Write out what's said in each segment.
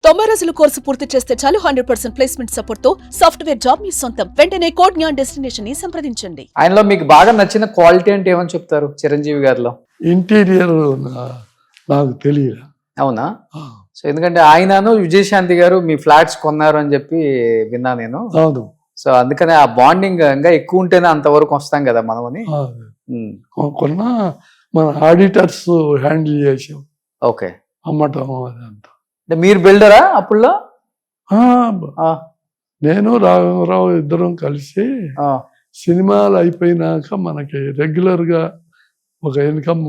90 రోజుల కోర్సు పూర్తి చేస్తే చాలు 100% ప్లేస్మెంట్ సపోర్ట్ తో సాఫ్ట్వేర్ జాబ్ మీ సొంతం. వెంటనే కోడ్ జ్ఞాన్ డెస్టినేషన్ ని సంప్రదించండి. ఆయనలో మీకు బాగా నచ్చిన క్వాలిటీ అంటే ఏమని చెప్తారు చిరంజీవి గారిలో? ఇంటీరియర్ నాకు తెలియదు. అవునా? సో ఎందుకంటే ఆయనను విజయశాంతి గారు మీ ఫ్లాట్స్ కొన్నారు అని చెప్పి విన్నా నేను. అవును. సో అందుకనే ఆ బాండింగ్ ఇంకా ఎక్కువ ఉంటేనే అంతవరకు వస్తాం కదా మనమని. కొన్న మన ఆడిటర్స్ హ్యాండిల్ చేసాం. ఓకే. అమ్మటం అదంతా. అంటే మీరు బిల్డరా అప్పుల్లో? నేను రాఘవరావు ఇద్దరం కలిసి సినిమాలు అయిపోయినాక మనకి రెగ్యులర్ గా ఒక ఇన్కమ్,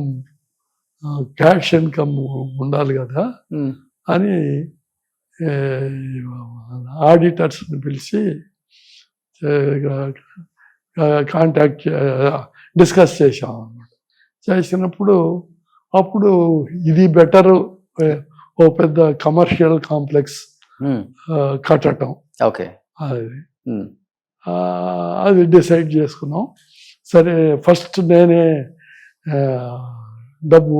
క్యాష్ ఇన్కమ్ ఉండాలి కదా అని ఆడిటర్స్ పిలిచి కాంటాక్ట్ డిస్కస్ చేసాం అన్నమాట. చేసినప్పుడు అప్పుడు ఇది బెటర్, ఓ పెద్ద కమర్షియల్ కాంప్లెక్స్ కట్టడం. ఓకే. అది డిసైడ్ చేసుకున్నాం. సరే ఫస్ట్ నేనే డబ్బు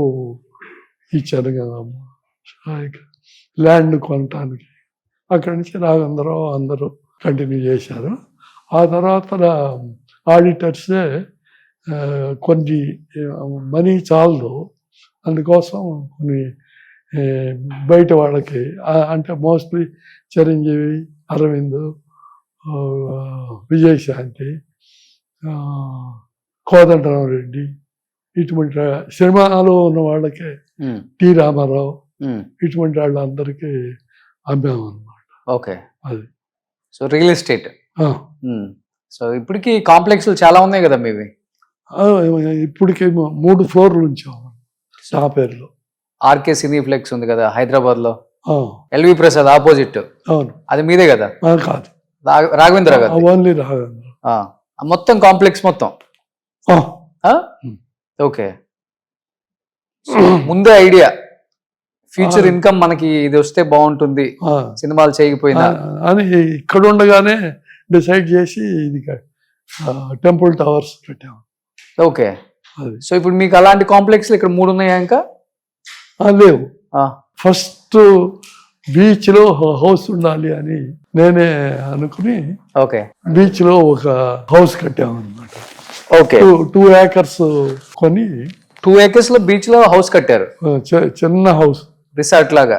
ఇచ్చాను కదా ల్యాండ్ కొనటానికి. అక్కడి నుంచి రాఘవేంద్రరావు అందరూ కంటిన్యూ చేశారు. ఆ తర్వాత ఆడిటర్సే కొన్ని మనీ చాలదు, అందుకోసం కొన్ని బయట వాళ్ళకి, అంటే మోస్ట్లీ చిరంజీవి, అరవింద్, విజయశాంతి, కోదండరావు రెడ్డి, ఇటువంటి సినిమాలో ఉన్న వాళ్ళకి, టి రామారావు, ఇటువంటి వాళ్ళందరికీ అమ్మాము అన్నమాట. ఓకే. అది సో రియల్ ఎస్టేట్. సో ఇప్పటికి కాంప్లెక్స్లు చాలా ఉన్నాయి కదా మీవి? ఇప్పటికి 3 ఫ్లోర్లు ఉంచాము నా పేరులో. ఆర్కే సినీప్లెక్స్ ఉంది కదా హైదరాబాద్ లో, ఎల్వి ప్రసాద్ ఆపోజిట్. అవును. అది మీదే కదా? కాదు, రాఘవేంద్ర గారు. ఓన్లీ రాఘవేంద్ర. మొత్తం కాంప్లెక్స్ మొత్తం. ఓకే. ముందే ఐడియా, ఫ్యూచర్ ఇన్కమ్ మనకి ఇది వస్తే బాగుంటుంది సినిమాలు చేయకపోయినా అని ఇక్కడ ఉండగానే డిసైడ్ చేసి ఇది టెంపుల్ టవర్స్ పెట్టాము. ఓకే. సో ఇప్పుడు మీకు అలాంటి కాంప్లెక్స్ ఇక్కడ 3 ఉన్నాయా ఇంకా? లేవు. ఫస్ట్ బీచ్ లో హౌస్ ఉండాలి అని నేనే అనుకుని బీచ్ లో ఒక హౌస్ కట్టాము అన్నమాట. ఓకే. 2 acres కొని 2 acres లో బీచ్ లో హౌస్ కట్టారు. చిన్న హౌస్, రిసార్ట్ లాగా.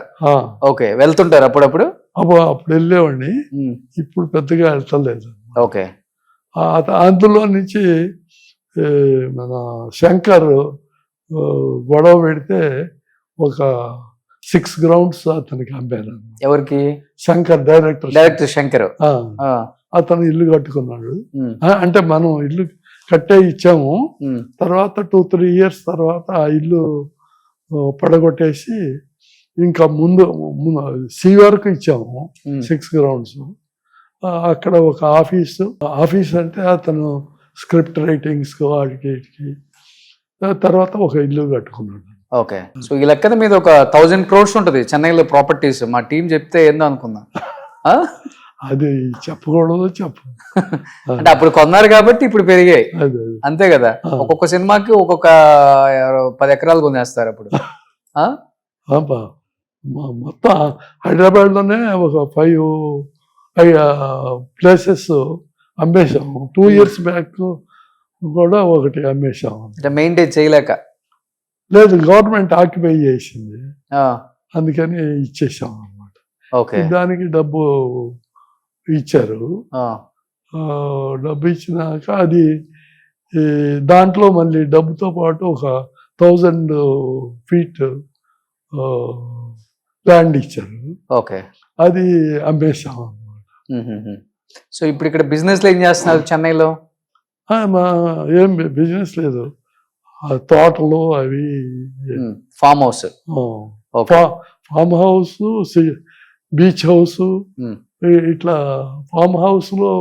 ఓకే. వెళ్తుంటారు అప్పుడప్పుడు? అప్పుడు వెళ్ళేవాడిని, ఇప్పుడు పెద్దగా వెళ్తలేదు. ఓకే. అందులో నుంచి మన శంకర్ గొడవ పెడితే ఒక 6 grounds అతనికి అమ్మాను. ఎవరికి? శంకర్, డైరెక్టర్ శంకర్. అతను ఇల్లు కట్టుకున్నాడు. అంటే మనం ఇల్లు కట్టే ఇచ్చాము. తర్వాత 2-3 years తర్వాత ఆ ఇల్లు పడగొట్టేసి ఇంకా ముందు సి వరకు ఇచ్చాము 6 grounds. అక్కడ ఒక ఆఫీస్ అంటే అతను స్క్రిప్ట్ రైటింగ్స్ వాటికి, తర్వాత ఒక ఇల్లు కట్టుకున్నాడు. ఓకే. సో ఈ లెక్కన మీద ఒక 1000 crores ఉంటుంది చెన్నైలో ప్రాపర్టీస్. మా టీం చెప్తే ఏందో అనుకున్నా. అది చెప్పకూడదు, చెప్పు. అంటే అప్పుడు కొన్నారు కాబట్టి ఇప్పుడు పెరిగాయి, అంతే కదా? ఒక్కొక్క సినిమాకి ఒక్కొక్క 10 ఎకరాలు కొనేస్తారు అప్పుడు. మొత్తం హైదరాబాద్ లోనే ఒక 5 places అమ్మేశాము. 2 years బ్యాక్ కూడా ఒకటి అమ్మేశాము. మెయింటైన్ చేయలేక? లేదు, గవర్నమెంట్ ఆక్యుపై చేసింది, అందుకని ఇచ్చేసాం అన్నమాట. దానికి డబ్బు ఇచ్చారు. డబ్బు ఇచ్చినాక అది దాంట్లో మళ్ళీ డబ్బుతో పాటు ఒక 1000 feet ల్యాండ్ ఇచ్చారు. ఓకే. అది అమ్మేశాం అన్నమాట. సో ఇప్పుడు ఇక్కడ బిజినెస్ లో ఏం చేస్తున్నారు చెన్నైలో? ఏం బిజినెస్ లేదు, తోటలు అవి. ఫామ్ హౌస్, బీచ్ హౌస్, ఇట్లా. ఫామ్ హౌస్ లో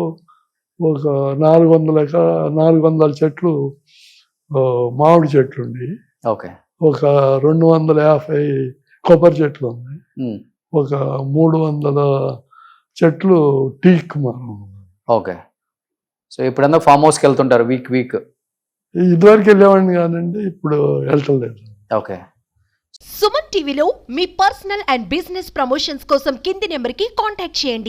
ఒక 400 చెట్లు, మామిడి చెట్లు ఉంది. ఒక 250 కొబ్బరి చెట్లు ఉన్నాయి. ఒక 300 చెట్లు టీక్ మరం. ఓకే. సో ఇప్పుడన్నా ఫామ్ హౌస్కి వెళ్తుంటారు వీక్? ఇదివరకు వెళ్ళేవాడిని కాదండి, ఇప్పుడు వెళ్ళలేదు. ఓకే. సుమన్ టీవీలో మీ పర్సనల్ అండ్ బిజినెస్ ప్రమోషన్స్ కోసం కింది నెంబర్కి కాంటాక్ట్ చేయండి.